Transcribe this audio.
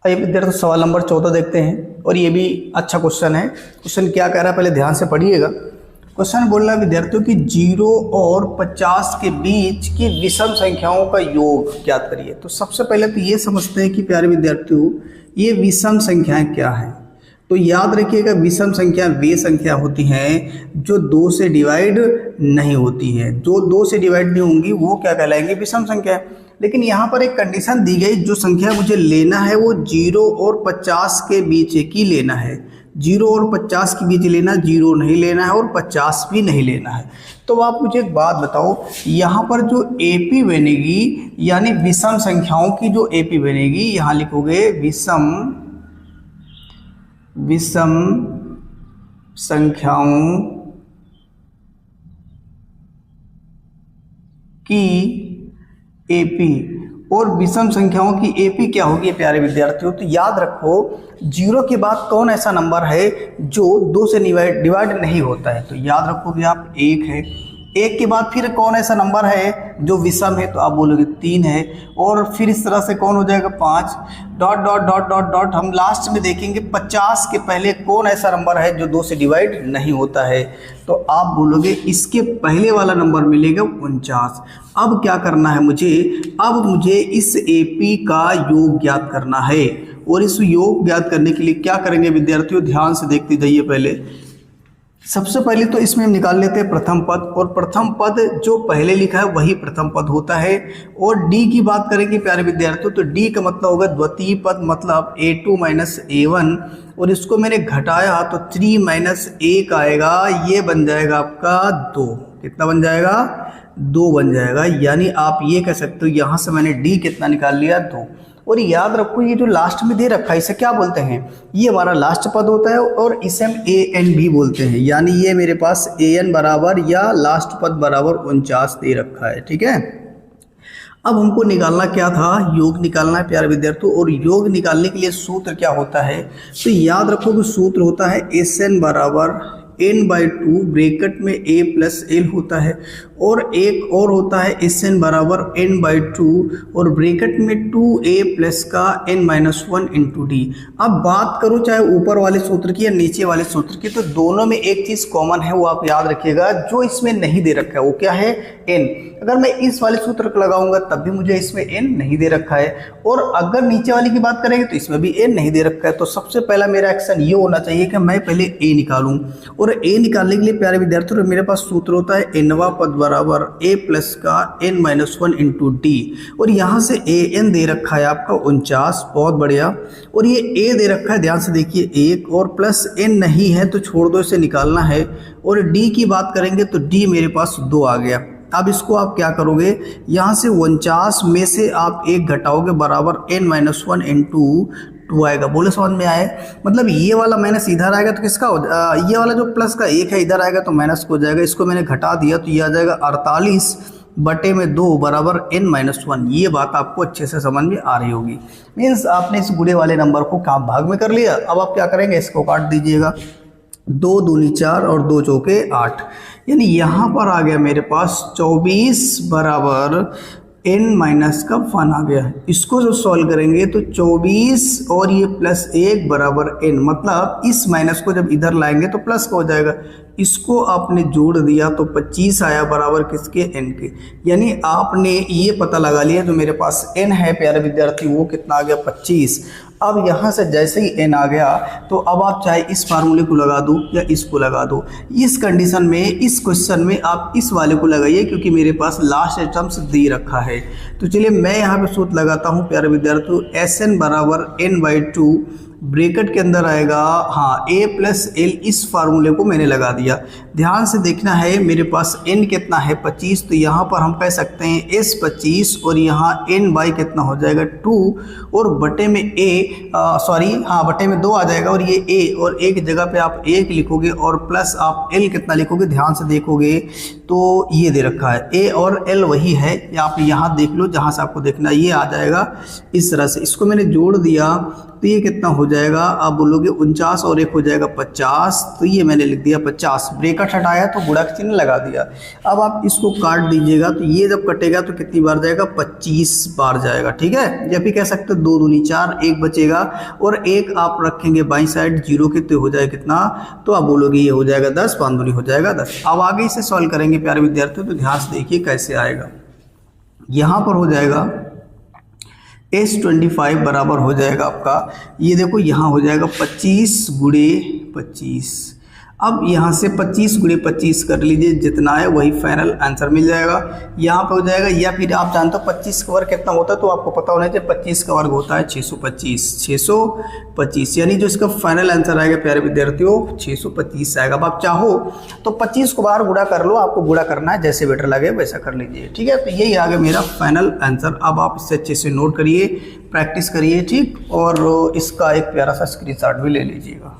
आइए विद्यार्थी सवाल नंबर 14 देखते हैं और ये भी अच्छा क्वेश्चन है। क्वेश्चन क्या कह रहा है पहले ध्यान से पढ़िएगा। क्वेश्चन बोल रहा है विद्यार्थियों की 0 और 50 के बीच की विषम संख्याओं का योग ज्ञात करिए। तो सबसे पहले तो ये समझते हैं कि प्यारे विद्यार्थियों ये विषम संख्याएं क्या हैं। तो याद रखिएगा विषम संख्या वे संख्या होती हैं जो 2 से डिवाइड नहीं होती है। जो 2 से डिवाइड नहीं होंगी वो क्या कहलाएंगी, विषम संख्या। लेकिन यहाँ पर एक कंडीशन दी गई, जो संख्या मुझे लेना है वो 0 और 50 के बीच की लेना है। 0 और 50 के बीच लेना, 0 नहीं लेना है और 50 भी नहीं लेना है। तो आप मुझे एक बात बताओ, यहाँ पर जो AP बनेगी यानी विषम संख्याओं की जो AP बनेगी, यहाँ लिखोगे विषम संख्याओं की AP। और विषम संख्याओं की AP क्या होगी प्यारे विद्यार्थियों? तो याद रखो 0 के बाद कौन ऐसा नंबर है जो 2 से डिवाइड नहीं होता है। तो याद रखोगे आप 1 है। 1 के बाद फिर कौन ऐसा नंबर है जो विषम है? तो आप बोलोगे 3 है। और फिर इस तरह से कौन हो जाएगा 5 dot dot dot dot dot. हम लास्ट में देखेंगे 50 के पहले कौन ऐसा नंबर है जो 2 से डिवाइड नहीं होता है। तो आप बोलोगे इसके पहले वाला नंबर मिलेगा 49। अब क्या करना है मुझे? अब मुझे इस AP का योग ज्ञात करना है। और इस योग ज्ञात करने के लिए क्या करेंगे विद्यार्थियों, ध्यान से देखते जाइए। पहले सबसे पहले तो इसमें हम निकाल लेते हैं प्रथम पद, और प्रथम पद जो पहले लिखा है वही प्रथम पद होता है। और D की बात करेंगे प्यारे विद्यार्थियों, तो D का मतलब होगा द्वितीय पद, मतलब A2 माइनस A1। और इसको मैंने घटाया तो 3 माइनस 1 आएगा, ये बन जाएगा आपका 2। कितना बन जाएगा? 2 बन जाएगा। यानी आप ये कह सकते हो यहाँ से मैंने D कितना निकाल लिया, 2। और याद रखो ये जो लास्ट में दे रखा है इसे क्या बोलते हैं? ये हमारा लास्ट पद होता है और इसे हम AN भी बोलते हैं। यानी ये मेरे पास AN बराबर या लास्ट पद बराबर 49 दे रखा है। ठीक है, अब हमको निकालना क्या था? योग निकालना है प्यारे विद्यार्थियों। और योग निकालने के लिए सूत्र क्या होता है? तो याद रखो कि सूत्र होता है SN बराबर n/2 ब्रैकेट में A प्लस L होता है। और एक और होता है SN बराबर n/2 और ब्रैकेट में 2A प्लस का n-1 इंटू D। अब बात करो चाहे ऊपर वाले सूत्र की या नीचे वाले सूत्र की, तो दोनों में एक चीज़ कॉमन है, वो आप याद रखिएगा। जो इसमें नहीं दे रखा है वो क्या है? n। अगर मैं इस वाले सूत्र को लगाऊंगा तब भी मुझे इसमें n नहीं दे रखा है। और अगर नीचे वाली की बात करेंगे तो इसमें भी n नहीं दे रखा है। तो सबसे पहला मेरा एक्शन ये होना चाहिए कि मैं पहले A निकालूं। और A निकालने के लिए प्यारे विद्यार्थियों मेरे पास सूत्र होता है nवां पद बराबर A प्लस का n-1 इंटू D। और यहाँ से AN दे रखा है आपका 49, बहुत बढ़िया। और ये A दे रखा है, ध्यान से देखिए 1, और प्लस n नहीं है तो छोड़ दो, इसे निकालना है। और D की बात करेंगे तो D मेरे पास 2 आ गया। अब इसको आप क्या करोगे, यहाँ से 49 में से आप 1 घटाओगे बराबर n-1 इंटू 2 आएगा। बोले समझ में आए? मतलब ये वाला माइनस इधर आएगा तो किसका हो ये वाला जो प्लस का 1 है इधर आएगा तो माइनस हो जाएगा। इसको मैंने घटा दिया तो ये आ जाएगा 48/2 बराबर n-1। ये बात आपको अच्छे से समझ में आ रही होगी। मीन्स आपने इस बुरे वाले नंबर को काम भाग में कर लिया। अब आप क्या करेंगे, इसको काट दीजिएगा। 2 दूनी 4 और 2 चौके 8। यानी यहाँ पर आ गया मेरे पास 24 बराबर n-1 आ गया। इसको जो सॉल्व करेंगे तो 24 और ये प्लस 1 बराबर n, मतलब इस माइनस को जब इधर लाएंगे तो प्लस का हो जाएगा। इसको आपने जोड़ दिया तो 25 आया बराबर किसके? n के। यानी आपने ये पता लगा लिया जो मेरे पास n है प्यारे विद्यार्थी वो कितना आ गया? 25। अब यहाँ से जैसे ही n आ गया तो अब आप चाहे इस फार्मूले को लगा दो या इसको लगा दो। इस कंडीशन में, इस क्वेश्चन में आप इस वाले को लगाइए क्योंकि मेरे पास लास्ट टर्म्स दे रखा है। तो चलिए मैं यहाँ पे सूत्र लगाता हूँ प्यारे विद्यार्थियों। SN बराबर n/2 ब्रैकेट के अंदर आएगा, हाँ, A प्लस L। इस फार्मूले को मैंने लगा दिया। ध्यान से देखना है, मेरे पास n कितना है? 25। तो यहाँ पर हम कह सकते हैं S 25 और यहाँ n/, कितना हो जाएगा? 2 और बटे में बटे में 2 आ जाएगा। और ये A और A की जगह पे आप 1 लिखोगे और प्लस आप L कितना लिखोगे? ध्यान से देखोगे तो ये दे रखा है A और L वही है। या आप यहाँ देख लो जहाँ से आपको देखना, ये आ जाएगा इस तरह से। इसको मैंने जोड़ दिया तो ये कितना हो जाएगा, आप बोलोगे 49 और 1 हो जाएगा 50, तो ये मैंने लिख दिया 50, ब्रैकेट हटाया तो गुणा का चिन्ह लगा दिया। अब आप इसको काट दीजिएगा तो ये जब कटेगा तो कितनी बार जाएगा, 25 बार जाएगा, ठीक है। या फिर कह सकते हो 2 दूनी 4, 1 बचेगा और 1 आप रखेंगे बाई साइड 0 के, तो हो जाएगा कितना, तो आप बोलोगे ये हो जाएगा 10, 5 दूनी हो जाएगा 10। अब आगे इसे सॉल्व करेंगे प्यारे विद्यार्थियों, तो ध्यान से देखिए कैसे आएगा। यहाँ पर हो जाएगा S25 बराबर हो जाएगा आपका, ये देखो यहाँ हो जाएगा 25 गुणे 25। अब यहाँ से 25 गुणे 25 कर लीजिए, जितना है वही फाइनल आंसर मिल जाएगा यहाँ पे हो जाएगा। या फिर आप जानते हो 25 का वर्ग कितना होता है, तो आपको पता होना चाहिए 25 का वर्ग होता है 625, 625, यानी जो इसका फाइनल आंसर आएगा प्यारे विद्यार्थियों 625 आएगा। अब आप चाहो तो 25 को बाहर गुणा कर लो, आपको गुणा करना है, जैसे बेटर लगे वैसा कर लीजिए, ठीक है। तो यही आ गया मेरा फाइनल आंसर। अब आप इससे अच्छे से नोट करिए, प्रैक्टिस करिए, ठीक, और इसका एक प्यारा सा स्क्रीनशॉट भी ले लीजिएगा।